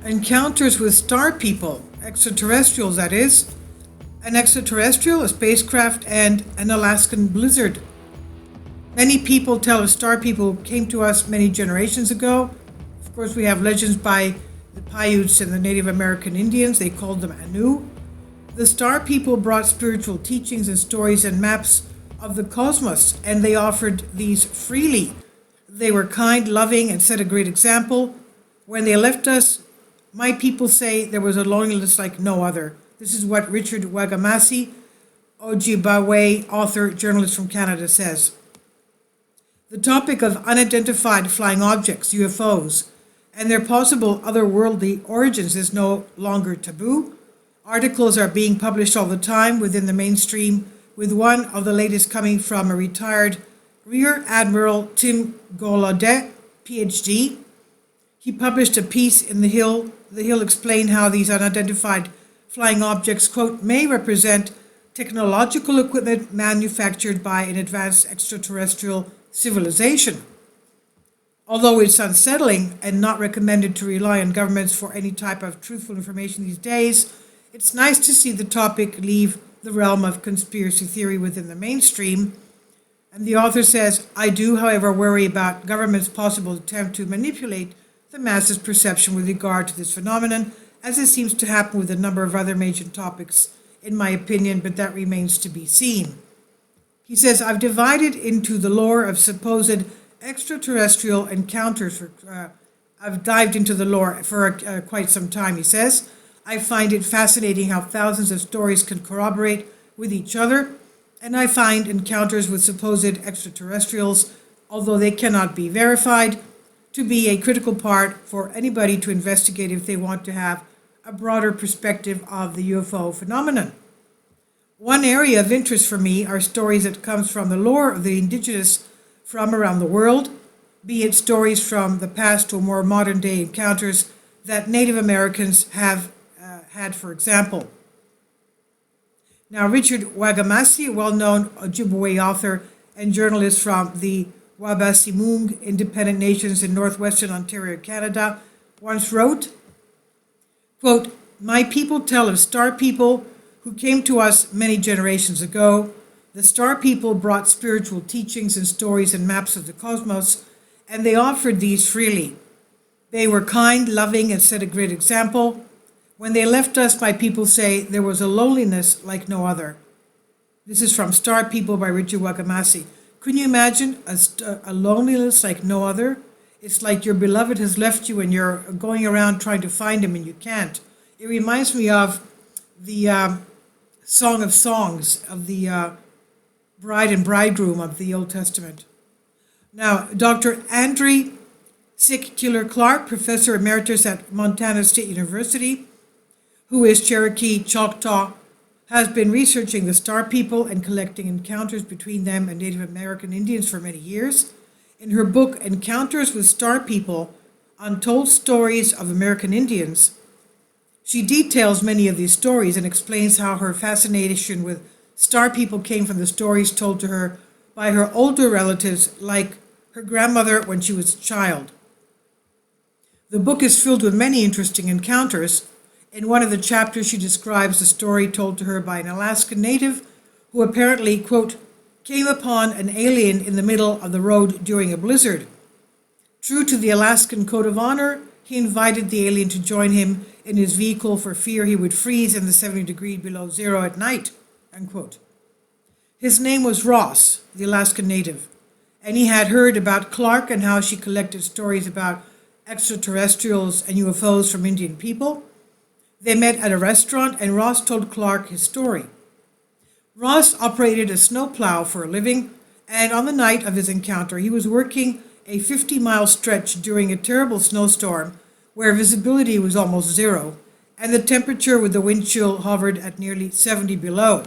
Encounters with star people, extraterrestrials that is, an extraterrestrial, a spacecraft, and an Alaskan blizzard. Many people tell of star people who came to us many generations ago. Of course, we have legends by the Paiutes and the Native American Indians. They called them Anu. The star people brought spiritual teachings and stories and maps of the cosmos, and they offered these freely. They were kind, loving, and set a great example. When they left us, my people say there was a loneliness like no other. This is what Richard Wagamasi, Ojibwe author, journalist from Canada, says. The topic of unidentified flying objects, UFOs, and their possible otherworldly origins is no longer taboo. Articles are being published all the time within the mainstream, with one of the latest coming from a retired Rear Admiral Tim Golet, PhD. He published a piece in The Hill. The Hill explained how these unidentified flying objects, quote, may represent technological equipment manufactured by an advanced extraterrestrial civilization. Although it's unsettling and not recommended to rely on governments for any type of truthful information these days, it's nice to see the topic leave the realm of conspiracy theory within the mainstream. And the author says, I do, however, worry about government's possible attempt to manipulate the masses' perception with regard to this phenomenon, as it seems to happen with a number of other major topics, in my opinion, but that remains to be seen. He says, I've divided into the lore of supposed extraterrestrial encounters. I've dived into the lore for quite some time, he says. I find it fascinating how thousands of stories can corroborate with each other, and I find encounters with supposed extraterrestrials, although they cannot be verified, to be a critical part for anybody to investigate if they want to have a broader perspective of the UFO phenomenon. One area of interest for me are stories that comes from the lore of the indigenous from around the world, be it stories from the past to more modern day encounters that Native Americans have had, for example. Now, Richard Wagamasi, a well-known Ojibwe author and journalist from the Wabaseemoong Independent Nations in northwestern Ontario, Canada, once wrote, quote, my people tell of star people who came to us many generations ago. The star people brought spiritual teachings and stories and maps of the cosmos, and they offered these freely. They were kind, loving, and set a great example. When they left us, my people say there was a loneliness like no other. This is from Star People by Richard Wagamasi. Can you imagine a loneliness like no other? It's like your beloved has left you and you're going around trying to find him and you can't. It reminds me of the Song of Songs of the bride and bridegroom of the Old Testament. Now, Dr. Andre Sick Killer Clark, Professor Emeritus at Montana State University, who is Cherokee Choctaw, has been researching the star people and collecting encounters between them and Native American Indians for many years. In her book, Encounters with Star People, Untold Stories of American Indians, she details many of these stories and explains how her fascination with star people came from the stories told to her by her older relatives, like her grandmother when she was a child. The book is filled with many interesting encounters. In one of the chapters, she describes a story told to her by an Alaskan native who apparently, quote, came upon an alien in the middle of the road during a blizzard. True to the Alaskan code of honor, he invited the alien to join him in his vehicle for fear he would freeze in the 70 degrees below zero at night, unquote. His name was Ross, the Alaskan native, and he had heard about Clark and how she collected stories about extraterrestrials and UFOs from Indian people. They met at a restaurant, and Ross told Clark his story. Ross operated a snowplow for a living, and on the night of his encounter, he was working a 50-mile stretch during a terrible snowstorm where visibility was almost zero, and the temperature with the wind chill hovered at nearly 70 below.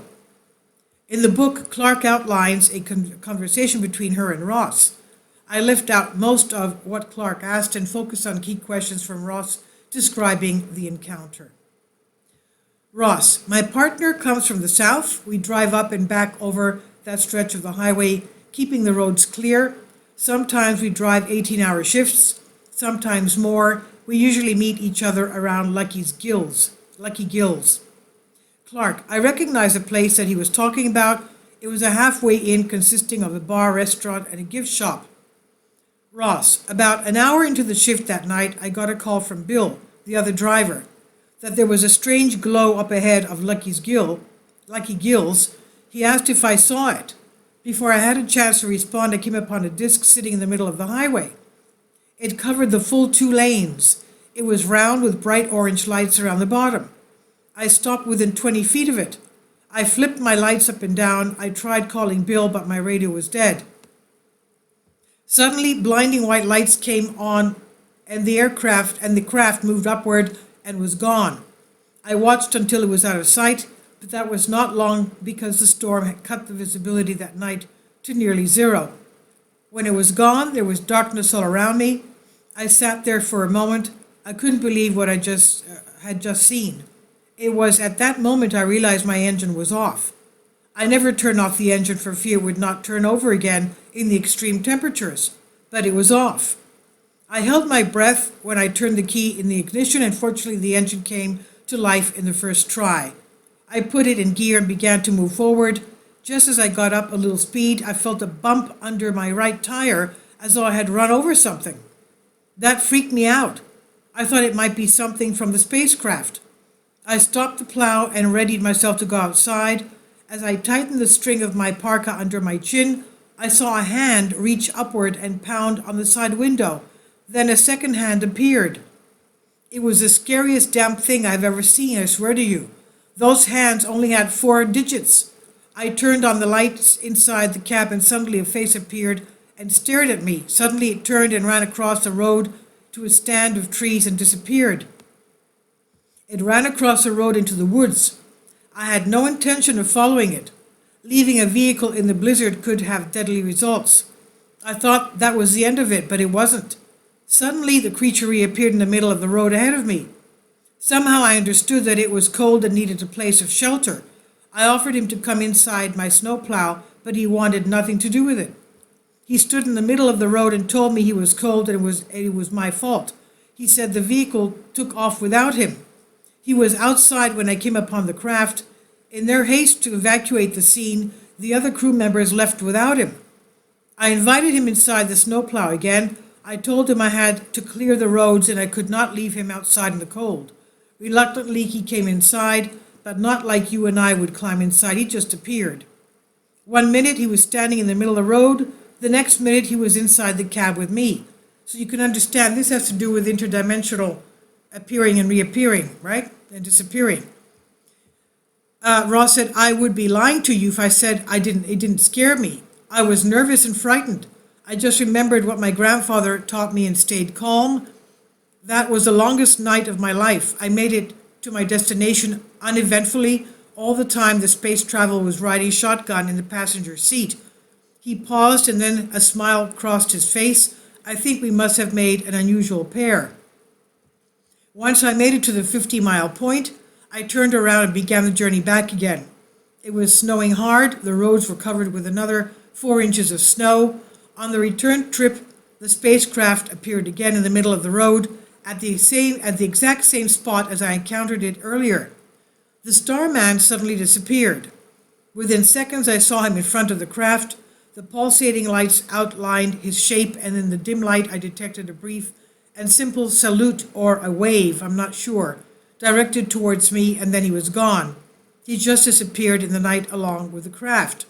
In the book, Clark outlines a conversation between her and Ross. I left out most of what Clark asked and focused on key questions from Ross describing the encounter. Ross, my partner comes from the south. We drive up and back over that stretch of the highway, keeping the roads clear. Sometimes we drive 18-hour shifts, sometimes more, We usually meet each other around Lucky Gills. Clark, I recognized the place that he was talking about. It was a halfway inn consisting of a bar, restaurant, and a gift shop. Ross, about an hour into the shift that night, I got a call from Bill, the other driver, that there was a strange glow up ahead of Lucky Gills. He asked if I saw it. Before I had a chance to respond, I came upon a disc sitting in the middle of the highway. It covered the full 2 lanes. It was round with bright orange lights around the bottom. I stopped within 20 feet of it. I flipped my lights up and down. I tried calling Bill, but my radio was dead. Suddenly, blinding white lights came on, and the craft moved upward and was gone. I watched until it was out of sight, but that was not long because the storm had cut the visibility that night to nearly 0. When it was gone, there was darkness all around me. I sat there for a moment. I couldn't believe what I had just seen. It was at that moment I realized my engine was off. I never turned off the engine for fear it would not turn over again in the extreme temperatures, but it was off. I held my breath when I turned the key in the ignition, and fortunately the engine came to life in the first try. I put it in gear and began to move forward. Just as I got up a little speed, I felt a bump under my right tire as though I had run over something. That freaked me out. I thought it might be something from the spacecraft. I stopped the plow and readied myself to go outside. As I tightened the string of my parka under my chin, I saw a hand reach upward and pound on the side window. Then a second hand appeared. It was the scariest damn thing I've ever seen, I swear to you. Those hands only had 4 digits. I turned on the lights inside the cab and suddenly a face appeared and stared at me. Suddenly it turned and ran across the road to a stand of trees and disappeared. It ran across the road into the woods. I had no intention of following it. Leaving a vehicle in the blizzard could have deadly results. I thought that was the end of it, but it wasn't. Suddenly the creature reappeared in the middle of the road ahead of me. Somehow I understood that it was cold and needed a place of shelter. I offered him to come inside my snowplow, but he wanted nothing to do with it. He stood in the middle of the road and told me he was cold and it was my fault. He said the vehicle took off without him. He was outside when I came upon the craft. In their haste to evacuate the scene, the other crew members left without him. I invited him inside the snowplow again. I told him I had to clear the roads and I could not leave him outside in the cold. Reluctantly, he came inside, but not like you and I would climb inside. He just appeared. 1 minute he was standing in the middle of the road. The next minute he was inside the cab with me. So you can understand this has to do with interdimensional appearing and reappearing, right? And disappearing. Ross said, I would be lying to you if I said it didn't scare me. I was nervous and frightened. I just remembered what my grandfather taught me and stayed calm. That was the longest night of my life. I made it to my destination uneventfully. All the time the space traveler was riding shotgun in the passenger seat. He paused and then a smile crossed his face. I think we must have made an unusual pair. Once I made it to the 50-mile point, I turned around and began the journey back again. It was snowing hard. The roads were covered with another 4 inches of snow. On the return trip, the spacecraft appeared again in the middle of the road at the exact same spot as I encountered it earlier. The starman suddenly disappeared. Within seconds, I saw him in front of the craft. The pulsating lights outlined his shape, and in the dim light, I detected a brief and simple salute or a wave, I'm not sure, directed towards me, and then he was gone. He just disappeared in the night along with the craft.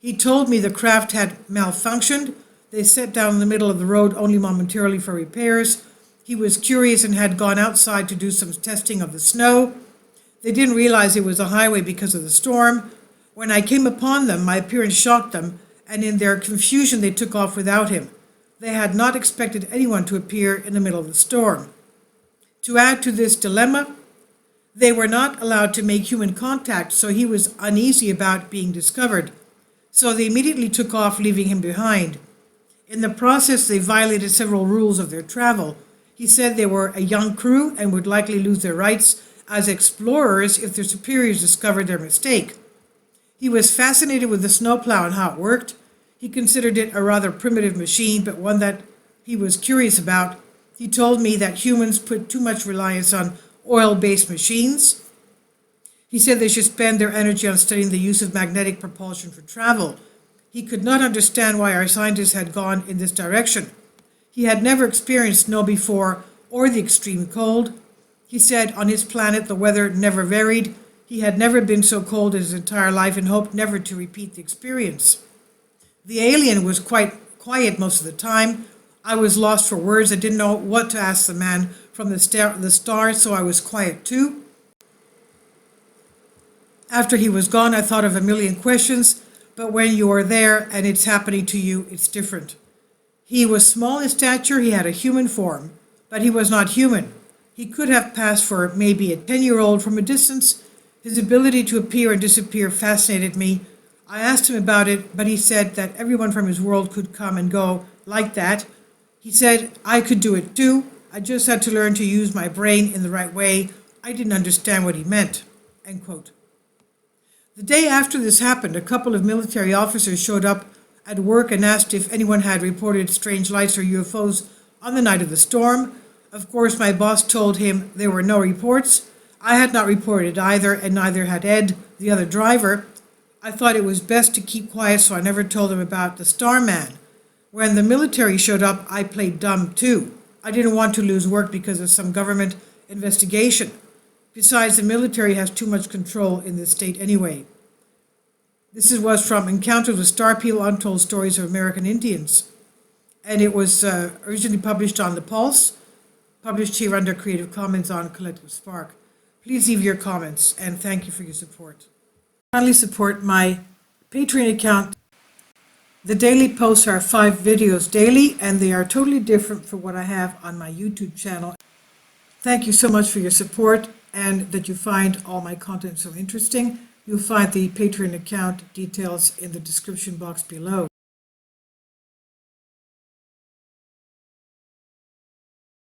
He told me the craft had malfunctioned. They set down in the middle of the road only momentarily for repairs. He was curious and had gone outside to do some testing of the snow. They didn't realize it was a highway because of the storm. When I came upon them, my appearance shocked them, and in their confusion they took off without him. They had not expected anyone to appear in the middle of the storm. To add to this dilemma, they were not allowed to make human contact, so he was uneasy about being discovered. So they immediately took off, leaving him behind. In the process, they violated several rules of their travel. He said they were a young crew and would likely lose their rights as explorers if their superiors discovered their mistake. He was fascinated with the snowplow and how it worked. He considered it a rather primitive machine, but one that he was curious about. He told me that humans put too much reliance on oil-based machines. He said they should spend their energy on studying the use of magnetic propulsion for travel. He could not understand why our scientists had gone in this direction. He had never experienced snow before or the extreme cold. He said on his planet the weather never varied. He had never been so cold in his entire life and hoped never to repeat the experience. The alien was quite quiet most of the time. I was lost for words. I didn't know what to ask the man from the stars, so I was quiet too. After he was gone, I thought of a million questions, but when you are there and it's happening to you, it's different. He was small in stature, he had a human form, but he was not human. He could have passed for maybe a 10-year-old from a distance. His ability to appear and disappear fascinated me. I asked him about it, but he said that everyone from his world could come and go like that. He said I could do it too. I just had to learn to use my brain in the right way. I didn't understand what he meant." End quote. The day after this happened, a couple of military officers showed up at work and asked if anyone had reported strange lights or UFOs on the night of the storm. Of course, my boss told him there were no reports. I had not reported either, and neither had Ed, the other driver. I thought it was best to keep quiet, so I never told him about the Starman. When the military showed up, I played dumb too. I didn't want to lose work because of some government investigation. Besides, the military has too much control in this state anyway. This was from Encounters with Star People, Untold Stories of American Indians. And it was originally published on The Pulse, published here under Creative Commons on Collective Spark. Please leave your comments, and thank you for your support. Finally, support my Patreon account. The daily posts are 5 videos daily, and they are totally different from what I have on my YouTube channel. Thank you so much for your support and that you find all my content so interesting. You'll find the Patreon account details in the description box below.